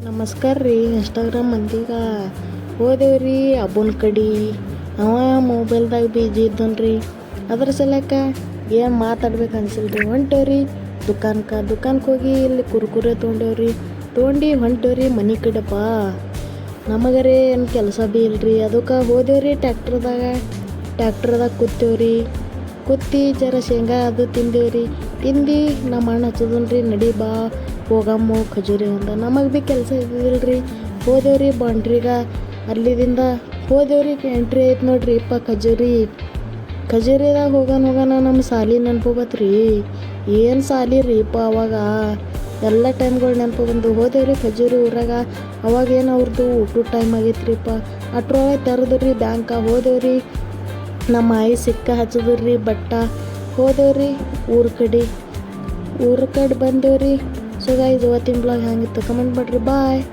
ನಮಸ್ಕಾರ ರೀ. ಇನ್ಸ್ಟಾಗ್ರಾಮ್ ಮಂದಿಗ ಹೋದೇವ್ರಿ ಅಬ್ಬನ ಕಡೆ. ಅವ ಮೊಬೈಲ್ದಾಗ ಬೀಜಿ ಇದ್ದನ್ರಿ. ಅದ್ರ ಸಲಕ ಏನು ಮಾತಾಡ್ಬೇಕು ಅನ್ಸಿಲ್ರಿ. ಹೊಂಟೇವ್ರಿ ದುಕಾನ್ಗೆ ಹೋಗಿ ಇಲ್ಲಿ ಕುರ್ಕುರೆ ತೊಗೊಂಡು ಹೊಂಟೇವ್ರಿ ಮನೆ ಕಡೆಪ್ಪ. ನಮಗರೇ ಏನು ಕೆಲಸ ಭೀ ಇಲ್ರಿ. ಅದಕ್ಕೆ ಹೋದೇವ್ರಿ ಟ್ಯಾಕ್ಟ್ರದಾಗ ಕೂತಿ ಜರ ಶೇಂಗಾ ಅದು ತಿಂದೇವ್ರಿ. ನಮ್ಮ ಅಣ್ಣ ಹಚ್ಚದನ್ರಿ, ನಡಿ ಬಾ ಹೋಗಮ್ಮು ಖಜೂರಿ ಅಂದ. ನಮಗೆ ಭೀ ಕೆಲಸ ಇದ್ದಿದ್ದಿಲ್ರಿ. ಹೋದೇವ್ರಿ ಬಾಂಡ್ರಿಗ. ಅಲ್ಲಿದಿಂದ ಹೋದೇವ್ರಿ ಎಂಟ್ರಿ ಐತೆ ನೋಡ್ರಿ ಇಪ್ಪ ಖಜೂರಿದಾಗ ಹೋಗೋಣ ನಮ್ಮ ಸಾಲಿ ನೆನಪು ಬತ್ರಿ. ಏನು ಸಾಲಿ ರೀ ಇಪ್ಪ. ಅವಾಗ ಎಲ್ಲ ಟೈಮ್ಗಳು ನೆನಪು ಬಂದು ಹೋದೇವ್ರಿ ಖಜೂರಿ ಊರಾಗ. ಅವಾಗೇನು ಅವ್ರದ್ದು ಊಟದ ಟೈಮ್ ಆಗೈತ್ರಿಪ್ಪ. ಅಟ್ರೊಳಗೆ ತೆರೆದ್ರಿ ಬ್ಯಾಂಕ. ಹೋದೇವ್ರಿ ನಮ್ಮ ಆಯಿ ಸಿಕ್ಕ ಹಚ್ಚದ್ರಿ ಬಟ್ಟ. ಹೋದೇವ್ರಿ ಊರ ಕಡೆ ಬಂದೇವ್ರಿ. ಸೊ ಗೈಸ್, ಇವತ್ತಿನ ಬ್ಲಾಗ್ ಹೆಂಗಿತ್ತು ಕಮೆಂಟ್ ಮಾಡಿರಿ. ಬಾಯ್.